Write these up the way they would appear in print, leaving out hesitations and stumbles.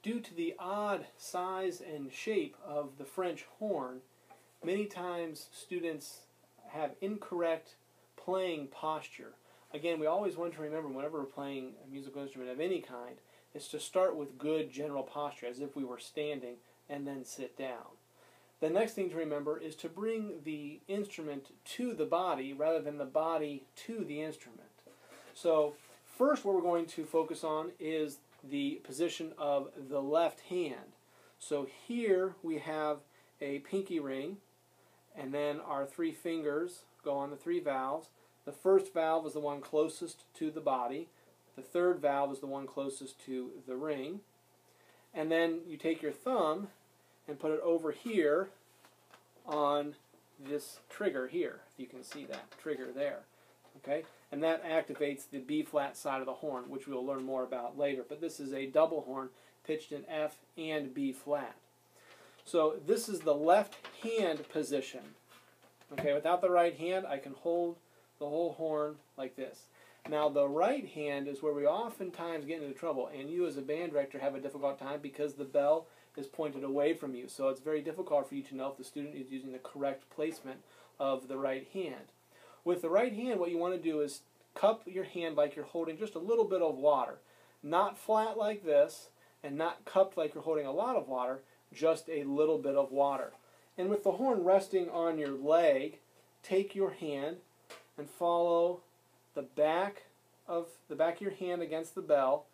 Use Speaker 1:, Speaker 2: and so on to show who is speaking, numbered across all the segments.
Speaker 1: due to the odd size and shape of the French horn, many times students have incorrect playing posture. Again, we always want to remember whenever we're playing a musical instrument of any kind, is to start with good general posture, as if we were standing, and then sit down. The next thing to remember is to bring the instrument to the body rather than the body to the instrument. So first what we're going to focus on is the position of the left hand. So here we have a pinky ring, and then our three fingers go on the three valves. The first valve is the one closest to the body. The third valve is the one closest to the ring. And then you take your thumb and put it over here on this trigger here. You can see that trigger there. Okay? And that activates the B-flat side of the horn, which we'll learn more about later. But this is a double horn pitched in F and B-flat. So this is the left hand position. Okay, without the right hand, I can hold the whole horn like this. Now the right hand is where we oftentimes get into trouble, and you as a band director have a difficult time because the bell is pointed away from you. So it's very difficult for you to know if the student is using the correct placement of the right hand. With the right hand, what you want to do is cup your hand like you're holding just a little bit of water. Not flat like this, and not cupped like you're holding a lot of water, just a little bit of water. And with the horn resting on your leg, take your hand and follow the back of your hand against the bell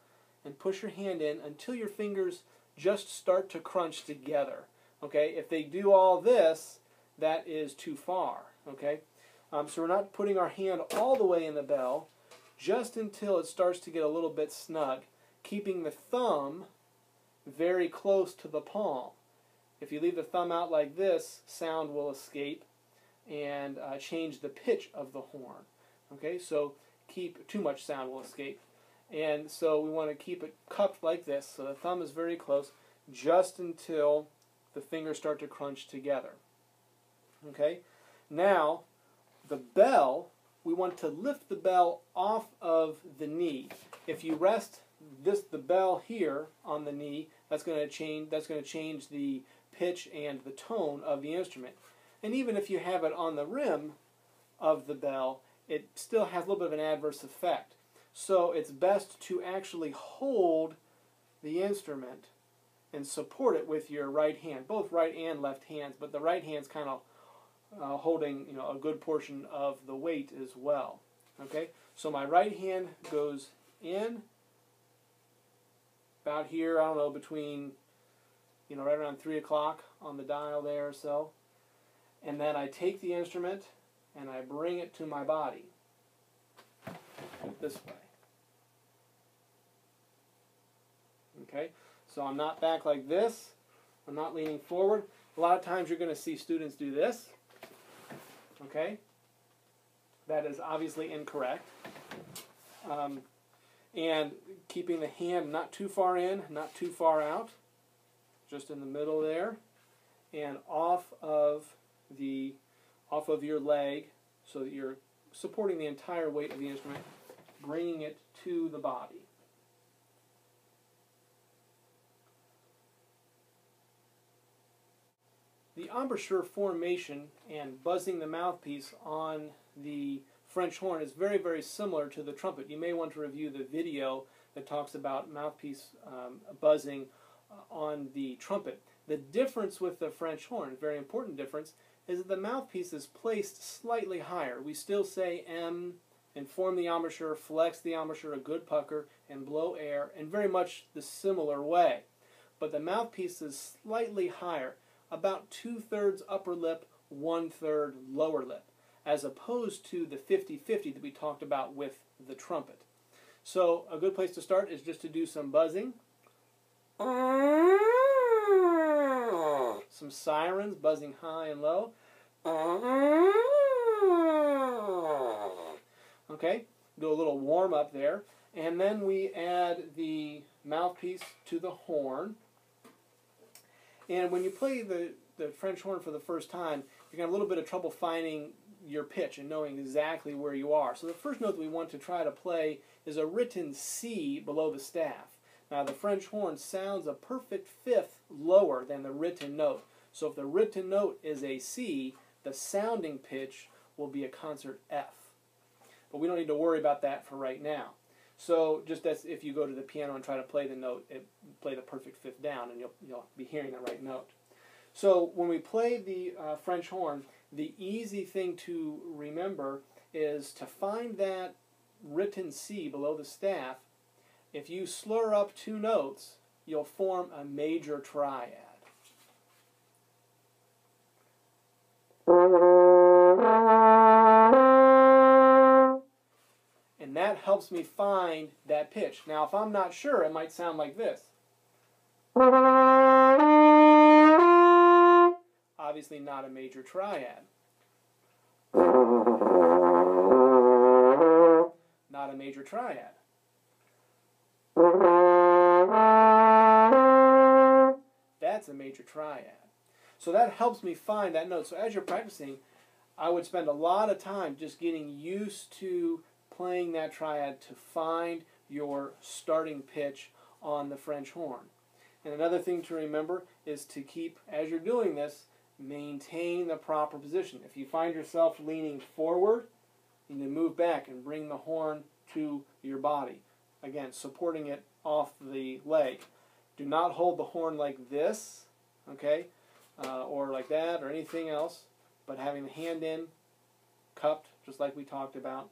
Speaker 1: and push your hand in until your fingers just start to crunch together. Okay, if they do all this, that is too far. Okay, so we're not putting our hand all the way in the bell, just until it starts to get a little bit snug, keeping the thumb very close to the palm. If you leave the thumb out like this, sound will escape and change the pitch of the horn. Okay, so too much sound will escape. And so we want to keep it cupped like this, so the thumb is very close, just until the fingers start to crunch together. Okay, now the bell, we want to lift the bell off of the knee. If you rest the bell here on the knee, that's going to change the pitch and the tone of the instrument. And even if you have it on the rim of the bell, it still has a little bit of an adverse effect. So it's best to actually hold the instrument and support it with your right hand, both right and left hands, but the right hand's kind of holding, a good portion of the weight as well. Okay, so my right hand goes in about here, I don't know, between, right around 3 o'clock on the dial there or so. And then I take the instrument and I bring it to my body this way. Okay, so I'm not back like this. I'm not leaning forward. A lot of times you're going to see students do this. Okay, that is obviously incorrect. And keeping the hand not too far in, not too far out, just in the middle there, and off of your leg, so that you're supporting the entire weight of the instrument, bringing it to the body. The embouchure formation and buzzing the mouthpiece on the French horn is very, very similar to the trumpet. You may want to review the video that talks about mouthpiece buzzing on the trumpet. The difference with the French horn, a very important difference, is that the mouthpiece is placed slightly higher. We still say M and form the embouchure, flex the embouchure, a good pucker, and blow air, in very much the similar way. But the mouthpiece is slightly higher, about 2/3 upper lip, 1/3 lower lip, as opposed to the 50-50 that we talked about with the trumpet. So a good place to start is just to do some buzzing. Some sirens, buzzing high and low. Okay, do a little warm up there. And then we add the mouthpiece to the horn. And when you play the French horn for the first time, you're going to have a little bit of trouble finding your pitch and knowing exactly where you are. So the first note that we want to try to play is a written C below the staff. Now the French horn sounds a perfect fifth lower than the written note. So if the written note is a C, the sounding pitch will be a concert F. But we don't need to worry about that for right now. So just as if you go to the piano and try to play the note, play the perfect fifth down, and you'll be hearing the right note. So when we play the French horn, the easy thing to remember is to find that written C below the staff. If you slur up two notes, you'll form a major triad. And that helps me find that pitch. Now, if I'm not sure, it might sound like this. Obviously not a major triad. Not a major triad. That's a major triad. So that helps me find that note. So as you're practicing, I would spend a lot of time just getting used to playing that triad to find your starting pitch on the French horn. And another thing to remember is to keep, as you're doing this, maintain the proper position. If you find yourself leaning forward, you need to move back and bring the horn to your body. Again, supporting it off the leg. Do not hold the horn like this, okay, or like that, or anything else, but having the hand in, cupped, just like we talked about.